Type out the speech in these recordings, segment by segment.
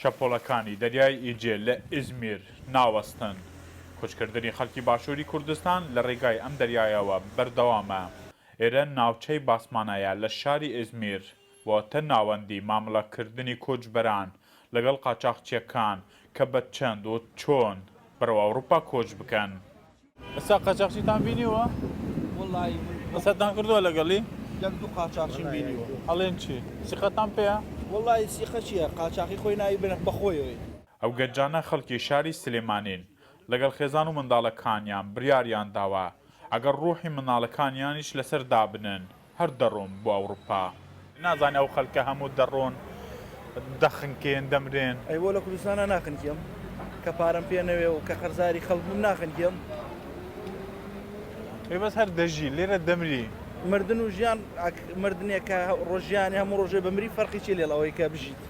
شەپۆڵەکانی دەریای ئیجێ لە ئیزمیر ناوەستن. کوچکردنی خەڵکی باشووری کوردستان لە ڕێگای ئەم دەریایەوە بەردەوامە. ئێرە ناوچەی باسمانایە لە شاری ئیزمیر واتە ناوەندی مامەڵەکردنی کۆچبەران لەگەڵ قاچاقچیەکان کە بە چەند و چۆن بەرەو ئەوروپا کۆچ بکەن. ئێستا قاچاقچیتان بینیوە؟ وڵی ئەسەتان کردووە لەگەڵی؟ یەک دوو قاچاقچیم بینیوە. هەڵێن چی؟ سیقەتان پێیە؟ وڵی سیخە چییە؟ قاچاقی خۆی ناوی بنە بەخۆیەوەی. ئەو گەنجانە خەڵکی شاری سلێمانین لەگەڵ خێزان و منداڵەکانیان بریاریان داوە ئەگەر ڕوحی مناڵەکانیانیش لەسەر دابنن هەر دەڕۆن بۆ ئەوروپا. نازانێ ئەو خەڵکە هەموو دەڕۆن دەخنکێن دەمرێن. ئەی بۆ لە کوردستانە ناخنکێم کە پارەم پێ نەوێ و کە خەرزاری خەڵبووم ناخنکێم. بەس هەر دەژی لێرە دەمری. مردن و ژیان مردنێک کە ڕۆژیانی هەموو ڕۆژێ بەمری فەرقی چی لێڵەوەی کە بژیت.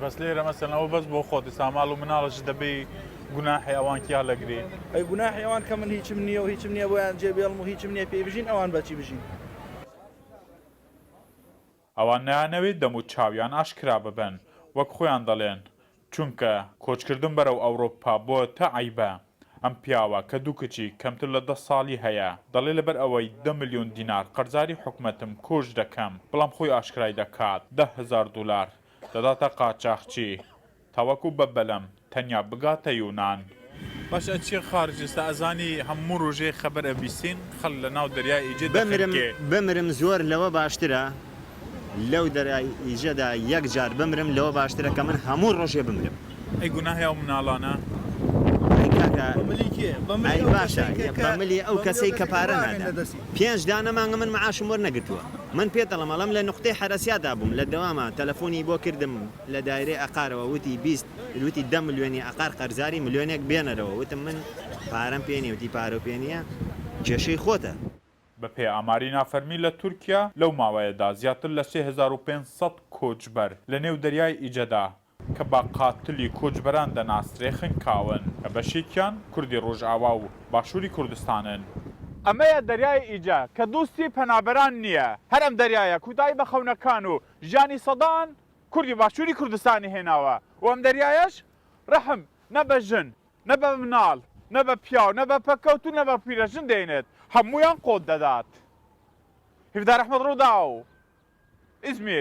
بەس لێرە مەسەلەوە بەس بۆ خۆتی ساماڵ و مناڵش دەبێ گوناحی ئەوان کیا لەگرێ. ئەی گوناحی ئەوان کە من هیچم نییە و هیچم نییە بۆیان جێبێڵم و هیچم نییە پێی بژین ئەوان بەچی بژین. ئەوان نایانەوێت دەم و چاویان ئاشکرا ببن وەک خۆیان دەڵێن چونکە کۆچکردن بەرەو ئەوروپا بۆ تا عیبە. ئەم پیاوە کە دوو کچی کەمتر لە 10 ساڵی هەیە دەڵێ لەبەر ئەوەی 10 ملیۆن دینار قەرزاری حکومەتم کۆچ دەکەم بەڵام خۆی ئاشکرای دەکات 10,000 دلار دەداتە قاچاقچی تاوەکو بە بەلەم تەنیا بگاتە یونان. باشە چی خارجستا ئەزانی هەموو ڕۆژێ خەبەر ئەبیستین خەڵ لە ناو دەریای ئیجێ بمرم زۆر لەوە باشترە لەو دەریای ئیجێدا یەک جار بمرم لەوە باشترە کە من هەموو ڕۆژێ بمرم. ئەی گوناهی ئەو مناڵانە؟ ئەی باشە بەملی ئەو کەسەی کە پارە نادا 5 دانەمانگە من معاشم وەرنەگرتووە. من پێ دەڵەمەڵەم لە نقطەی حرەسیادا بووم لە دەوامە تەلەفۆنی بۆ کردم لە دایرەی ئەقارەوە وتی 20 وتی 10 ملیۆنی ئەقار قەرزاری ملیۆنێک بێنەرەوە وتم من پارەم پێ نیە وتی پارە پێ نییە کێشەی خۆتە. بە پێ ئاماری نافەرمی لە تورکیا لەو ماوەیەدا زیاتر لە 3500 کۆچبەر لە نێو دەریای ئیجەدا کە با قاتلی کۆچبەران دەناسرێ خنکاون کە بەشێکیان کوردی ڕۆژئاوا و باشووری کوردستانن. ئەمەیە دەریای ئیجە کە دووستی پەنابەران نییە هەر ئەم دەریایە کوتای بە خەونەکان و ژیانی سەدان کوردی باشووری کوردستانی هێناوە و ئەم دەریایەش ڕەحم نە بە ژن نە بە مناڵ نە بە پیاو نە بە پەکەوت و نە بە پیرەژن دێنێت هەموویان قۆت دەدات. هیفدار ئەحمەد ڕوودا و ئیزمیر.